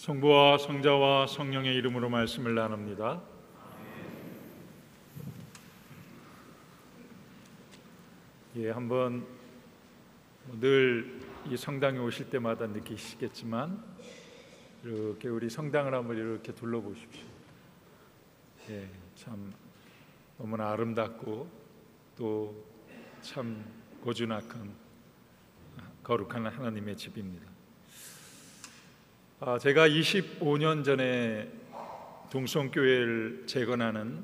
성부와 성자와 성령의 이름으로 말씀을 나눕니다. 한번 늘 이 성당에 오실 때마다 느끼시겠지만 이렇게 우리 성당을 한번 이렇게 둘러보십시오. 참 너무나 아름답고 또 참 고즈넉한 거룩한 하나님의 집입니다. 제가 25년 전에 동성교회를 재건하는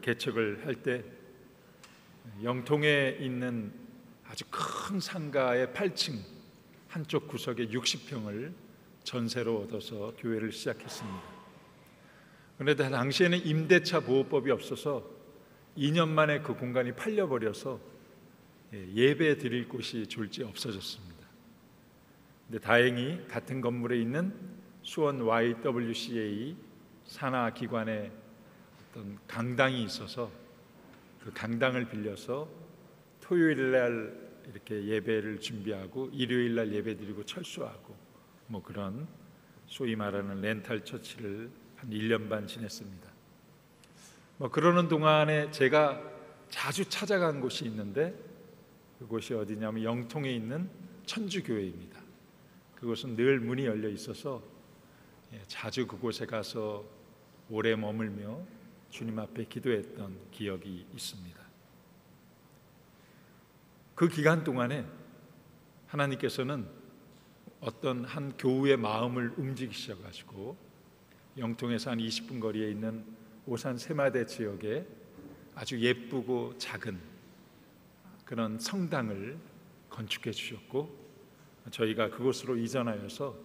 개척을 할 때 영통에 있는 아주 큰 상가의 8층 한쪽 구석에 60평을 전세로 얻어서 교회를 시작했습니다. 그런데 당시에는 임대차 보호법이 없어서 2년 만에 그 공간이 팔려버려서 예배 드릴 곳이 졸지 없어졌습니다. 근데 다행히 같은 건물에 있는 수원 YWCA 산하기관의 어떤 강당이 있어서 그 강당을 빌려서 토요일 날 이렇게 예배를 준비하고 일요일 날 예배 드리고 철수하고 그런 소위 말하는 렌탈 처치를 한 1년 반 지냈습니다. 그러는 동안에 제가 자주 찾아간 곳이 있는데 그곳이 어디냐면 영통에 있는 천주교회입니다. 그곳은 늘 문이 열려 있어서 자주 그곳에 가서 오래 머물며 주님 앞에 기도했던 기억이 있습니다. 그 기간 동안에 하나님께서는 어떤 한 교우의 마음을 움직이셔가지고 영통에서 한 20분 거리에 있는 오산 세마대 지역에 아주 예쁘고 작은 그런 성당을 건축해 주셨고 저희가 그곳으로 이전하여서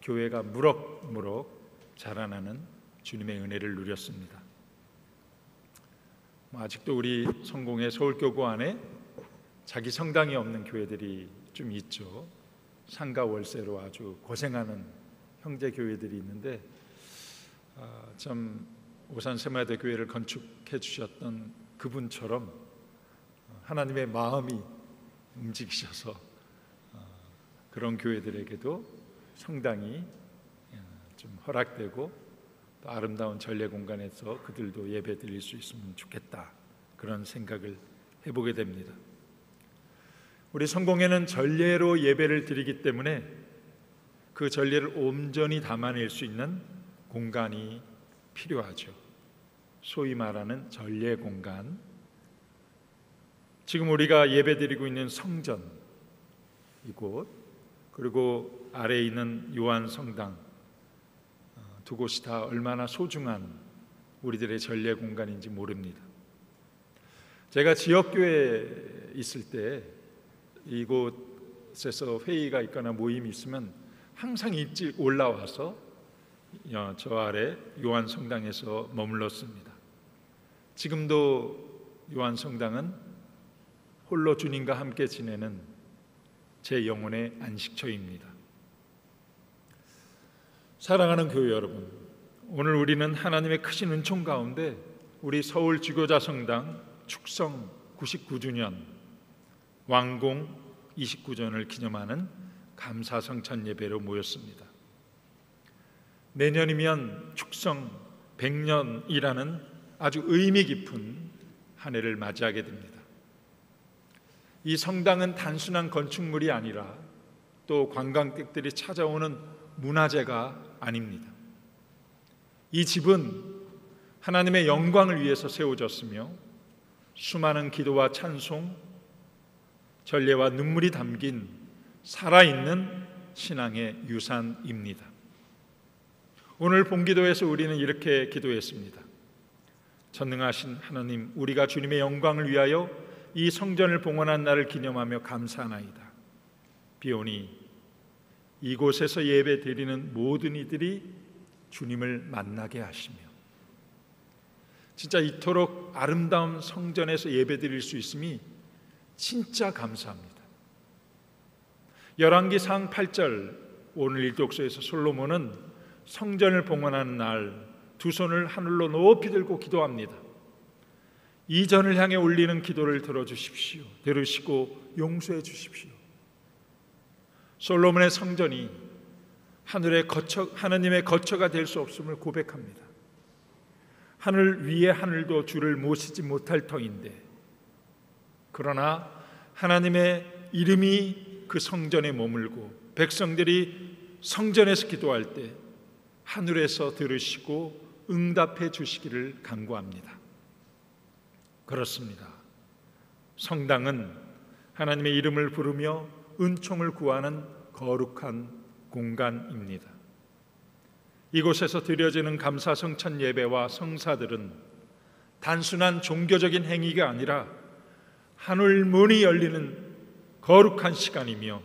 교회가 무럭무럭 자라나는 주님의 은혜를 누렸습니다. 아직도 우리 성공의 서울교구 안에 자기 성당이 없는 교회들이 좀 있죠. 상가 월세로 아주 고생하는 형제 교회들이 있는데 참 오산 세마대 교회를 건축해 주셨던 그분처럼 하나님의 마음이 움직이셔서 그런 교회들에게도 성당이 좀 허락되고 또 아름다운 전례 공간에서 그들도 예배 드릴 수 있으면 좋겠다, 그런 생각을 해보게 됩니다. 우리 성공회는 전례로 예배를 드리기 때문에 그 전례를 온전히 담아낼 수 있는 공간이 필요하죠. 소위 말하는 전례 공간. 지금 우리가 예배 드리고 있는 성전 이곳, 그리고 아래에 있는 요한 성당, 두 곳이 다 얼마나 소중한 우리들의 전례 공간인지 모릅니다. 제가 지역교회에 있을 때 이곳에서 회의가 있거나 모임이 있으면 항상 일찍 올라와서 저 아래 요한 성당에서 머물렀습니다. 지금도 요한 성당은 홀로 주님과 함께 지내는 제 영혼의 안식처입니다. 사랑하는 교회 여러분, 오늘 우리는 하나님의 크신 은총 가운데 우리 서울 지교자 성당 축성 99주년 완공 29전을 기념하는 감사성찬 예배로 모였습니다. 내년이면 축성 100년이라는 아주 의미 깊은 한 해를 맞이하게 됩니다. 이 성당은 단순한 건축물이 아니라 또 관광객들이 찾아오는 문화재가 아닙니다. 이 집은 하나님의 영광을 위해서 세워졌으며 수많은 기도와 찬송, 전례와 눈물이 담긴 살아있는 신앙의 유산입니다. 오늘 본기도에서 우리는 이렇게 기도했습니다. 전능하신 하나님, 우리가 주님의 영광을 위하여 이 성전을 봉헌한 날을 기념하며 감사하나이다. 비오니 이곳에서 예배 드리는 모든 이들이 주님을 만나게 하시며 진짜 이토록 아름다운 성전에서 예배 드릴 수 있음이 진짜 감사합니다. 열왕기상 8절 오늘 일독서에서 솔로몬은 성전을 봉헌하는 날 두 손을 하늘로 높이 들고 기도합니다. 이 전을 향해 올리는 기도를 들어주십시오. 들으시고 용서해 주십시오. 솔로몬의 성전이 하나님의 거처가 될 수 없음을 고백합니다. 하늘 위에 하늘도 주를 모시지 못할 터인데, 그러나 하나님의 이름이 그 성전에 머물고 백성들이 성전에서 기도할 때 하늘에서 들으시고 응답해 주시기를 간구합니다. 그렇습니다. 성당은 하나님의 이름을 부르며 은총을 구하는 거룩한 공간입니다. 이곳에서 드려지는 감사 성찬 예배와 성사들은 단순한 종교적인 행위가 아니라 하늘 문이 열리는 거룩한 시간이며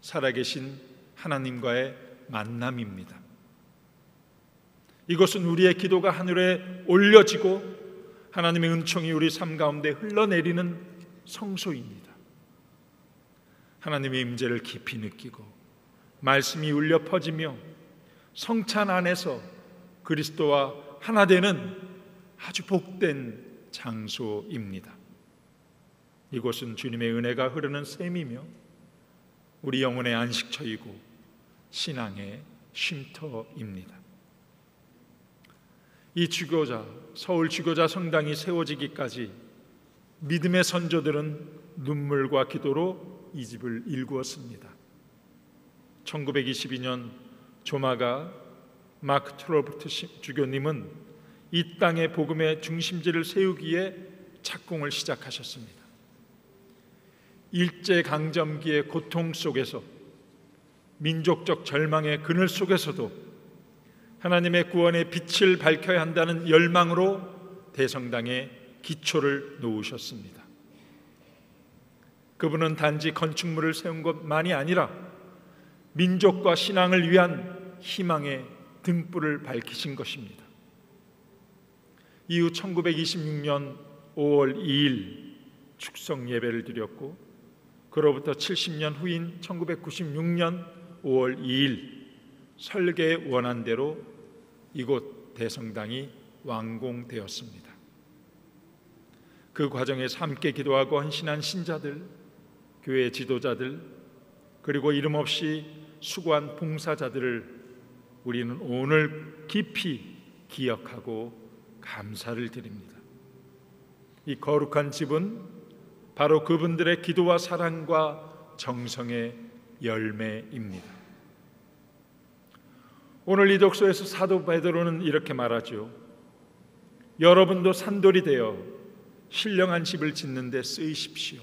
살아계신 하나님과의 만남입니다. 이것은 우리의 기도가 하늘에 올려지고 하나님의 은총이 우리 삶 가운데 흘러내리는 성소입니다. 하나님의 임재를 깊이 느끼고 말씀이 울려 퍼지며 성찬 안에서 그리스도와 하나 되는 아주 복된 장소입니다. 이곳은 주님의 은혜가 흐르는 샘이며 우리 영혼의 안식처이고 신앙의 쉼터입니다. 이 주교자, 서울 주교자 성당이 세워지기까지 믿음의 선조들은 눈물과 기도로 이 집을 일구었습니다. 1922년 조마가 마크 트로버트 주교님은 이 땅의 복음의 중심지를 세우기에 착공을 시작하셨습니다. 일제강점기의 고통 속에서, 민족적 절망의 그늘 속에서도 하나님의 구원의 빛을 밝혀야 한다는 열망으로 대성당에 기초를 놓으셨습니다. 그분은 단지 건축물을 세운 것만이 아니라 민족과 신앙을 위한 희망의 등불을 밝히신 것입니다. 이후 1926년 5월 2일 축성 예배를 드렸고, 그로부터 70년 후인 1996년 5월 2일 설계의 원안대로 이곳 대성당이 완공되었습니다. 그 과정에서 함께 기도하고 헌신한 신자들, 교회 지도자들, 그리고 이름 없이 수고한 봉사자들을 우리는 오늘 깊이 기억하고 감사를 드립니다. 이 거룩한 집은 바로 그분들의 기도와 사랑과 정성의 열매입니다. 오늘 이 독서에서 사도 베드로는 이렇게 말하죠. 여러분도 산돌이 되어 신령한 집을 짓는 데 쓰이십시오.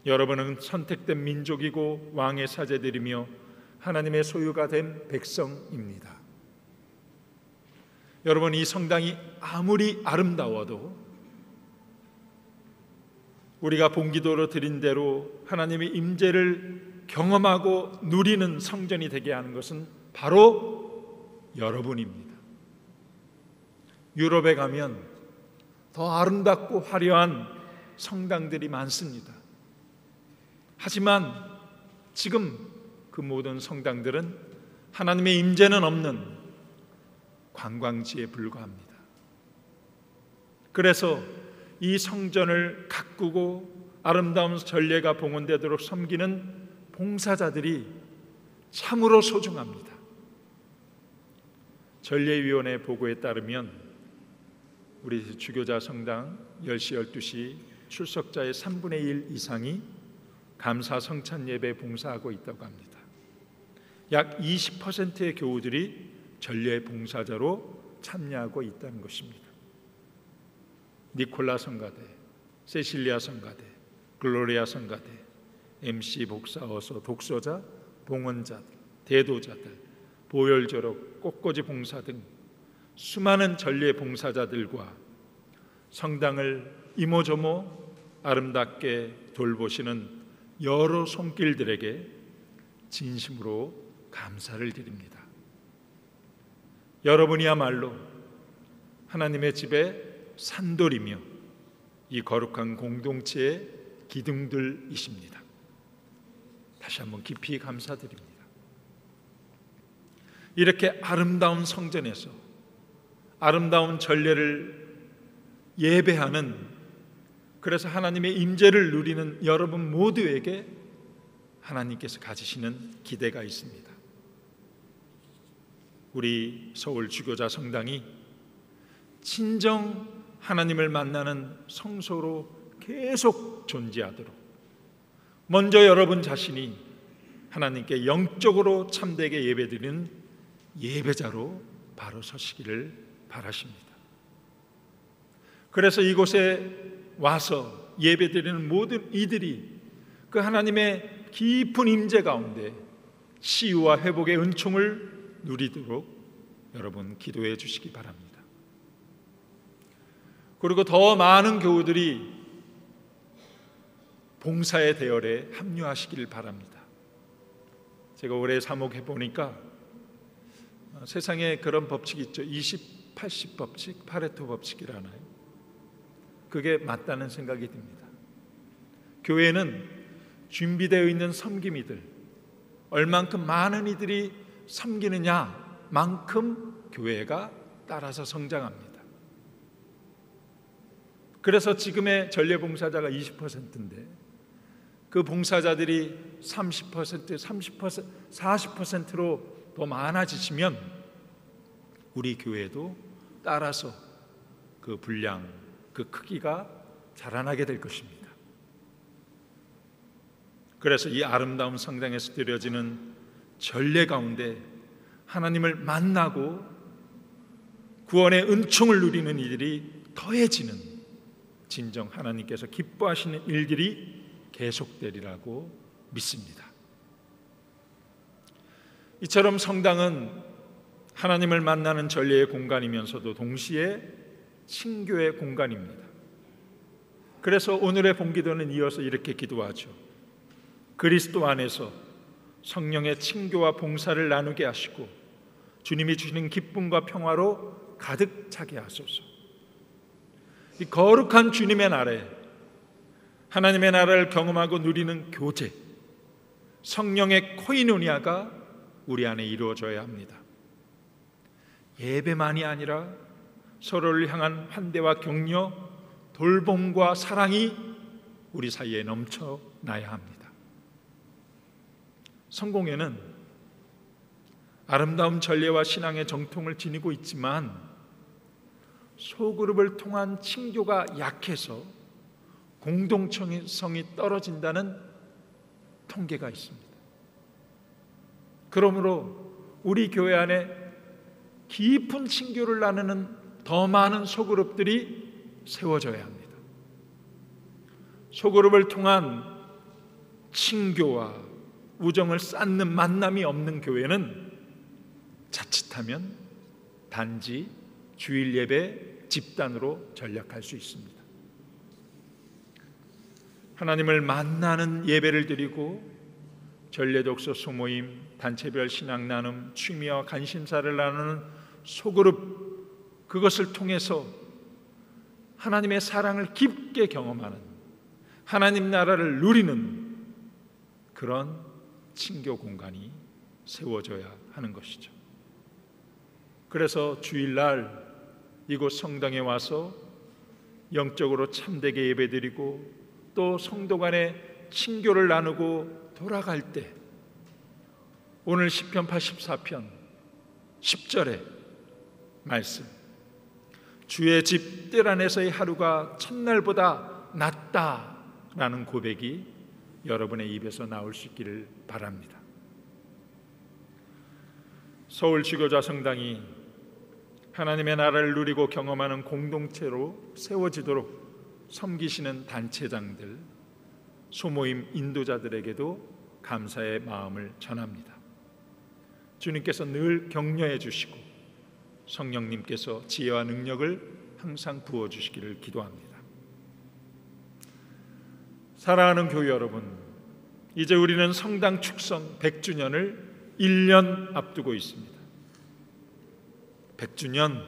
여러분은 선택된 민족이고 왕의 사제들이며 하나님의 소유가 된 백성입니다. 여러분, 이 성당이 아무리 아름다워도 우리가 본기도로 드린 대로 하나님의 임재를 경험하고 누리는 성전이 되게 하는 것은 바로 여러분입니다. 유럽에 가면 더 아름답고 화려한 성당들이 많습니다. 하지만 지금 그 모든 성당들은 하나님의 임재는 없는 관광지에 불과합니다. 그래서 이 성전을 가꾸고 아름다운 전례가 봉헌되도록 섬기는 봉사자들이 참으로 소중합니다. 전례위원회 보고에 따르면 우리 주교자 성당 10시, 12시 출석자의 3분의 1 이상이 감사 성찬 예배에 봉사하고 있다고 합니다. 약 20%의 교우들이 전례 봉사자로 참여하고 있다는 것입니다. 니콜라 성가대, 세실리아 성가대, 글로리아 성가대, MC 복사 어서 독서자, 봉헌자들, 대도자들, 보혈조력, 꽃꽂이 봉사 등 수많은 전례 봉사자들과 성당을 이모저모 아름답게 돌보시는 여러 손길들에게 진심으로 감사를 드립니다. 여러분이야말로 하나님의 집에 산돌이며 이 거룩한 공동체의 기둥들이십니다. 다시 한번 깊이 감사드립니다. 이렇게 아름다운 성전에서 아름다운 전례를 예배하는, 그래서 하나님의 임재를 누리는 여러분 모두에게 하나님께서 가지시는 기대가 있습니다. 우리 서울 주교자 성당이 진정 하나님을 만나는 성소로 계속 존재하도록 먼저 여러분 자신이 하나님께 영적으로 참되게 예배드리는 예배자로 바로 서시기를 바라십니다. 그래서 이곳에 와서 예배드리는 모든 이들이 그 하나님의 깊은 임재 가운데 치유와 회복의 은총을 누리도록 여러분 기도해 주시기 바랍니다. 그리고 더 많은 교우들이 봉사의 대열에 합류하시길 바랍니다. 제가 올해 사목해 보니까 세상에 그런 법칙이 있죠. 20, 80 법칙, 파레토 법칙이라나요? 그게 맞다는 생각이 듭니다. 교회는 준비되어 있는 섬김이들, 얼만큼 많은 이들이 섬기느냐만큼 교회가 따라서 성장합니다. 그래서 지금의 전례봉사자가 20%인데 그 봉사자들이 30%, 30%, 40%로 더 많아지시면 우리 교회도 따라서 그 분량, 그 크기가 자라나게 될 것입니다. 그래서 이 아름다운 성당에서 드려지는 전례 가운데 하나님을 만나고 구원의 은총을 누리는 이들이 더해지는 진정 하나님께서 기뻐하시는 일들이 계속되리라고 믿습니다. 이처럼 성당은 하나님을 만나는 전례의 공간이면서도 동시에 친교의 공간입니다. 그래서 오늘의 본기도는 이어서 이렇게 기도하죠. 그리스도 안에서 성령의 친교와 봉사를 나누게 하시고 주님이 주시는 기쁨과 평화로 가득 차게 하소서. 이 거룩한 주님의 나라에 하나님의 나라를 경험하고 누리는 교제, 성령의 코이노니아가 우리 안에 이루어져야 합니다. 예배만이 아니라 서로를 향한 환대와 격려, 돌봄과 사랑이 우리 사이에 넘쳐나야 합니다. 성공회는 아름다운 전례와 신앙의 정통을 지니고 있지만 소그룹을 통한 친교가 약해서 공동성이 떨어진다는 통계가 있습니다. 그러므로 우리 교회 안에 깊은 친교를 나누는 더 많은 소그룹들이 세워져야 합니다. 소그룹을 통한 친교와 우정을 쌓는 만남이 없는 교회는 자칫하면 단지 주일 예배 집단으로 전락할 수 있습니다. 하나님을 만나는 예배를 드리고 전례 독서 소모임, 단체별 신앙 나눔, 취미와 관심사를 나누는 소그룹, 그것을 통해서 하나님의 사랑을 깊게 경험하는, 하나님 나라를 누리는 그런 친교 공간이 세워져야 하는 것이죠. 그래서 주일날 이곳 성당에 와서 영적으로 참되게 예배드리고 또 성도 간에 친교를 나누고 돌아갈 때 오늘 시편 84편 10절의 말씀, 주의 집 뜰 안에서의 하루가 첫날보다 낫다라는 고백이 여러분의 입에서 나올 수 있기를 바랍니다. 서울 주교자 성당이 하나님의 나라를 누리고 경험하는 공동체로 세워지도록 섬기시는 단체장들, 소모임 인도자들에게도 감사의 마음을 전합니다. 주님께서 늘 격려해 주시고 성령님께서 지혜와 능력을 항상 부어주시기를 기도합니다. 사랑하는 교회 여러분, 이제 우리는 성당 축성 100주년을 1년 앞두고 있습니다. 100주년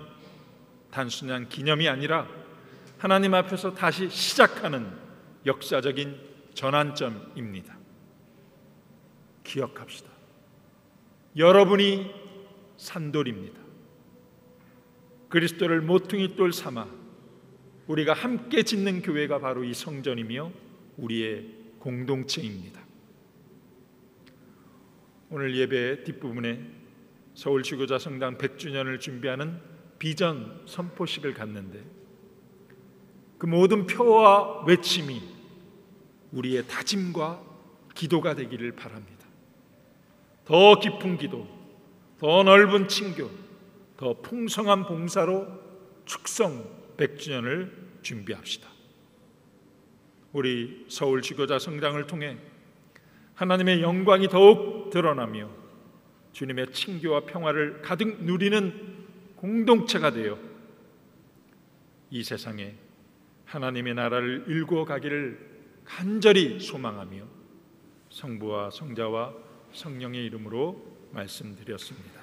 단순한 기념이 아니라 하나님 앞에서 다시 시작하는 역사적인 전환점입니다. 기억합시다. 여러분이 산돌입니다. 그리스도를 모퉁이 돌 삼아 우리가 함께 짓는 교회가 바로 이 성전이며 우리의 공동체입니다. 오늘 예배 뒷부분에 서울 지구자 성당 100주년을 준비하는 비전 선포식을 갖는데 그 모든 표와 외침이 우리의 다짐과 기도가 되기를 바랍니다. 더 깊은 기도, 더 넓은 친교, 더 풍성한 봉사로 축성 100주년을 준비합시다. 우리 서울 지구자 성당을 통해 하나님의 영광이 더욱 드러나며 주님의 친교와 평화를 가득 누리는 공동체가 되어 이 세상에 하나님의 나라를 일구어 가기를 간절히 소망하며 성부와 성자와 성령의 이름으로 말씀드렸습니다.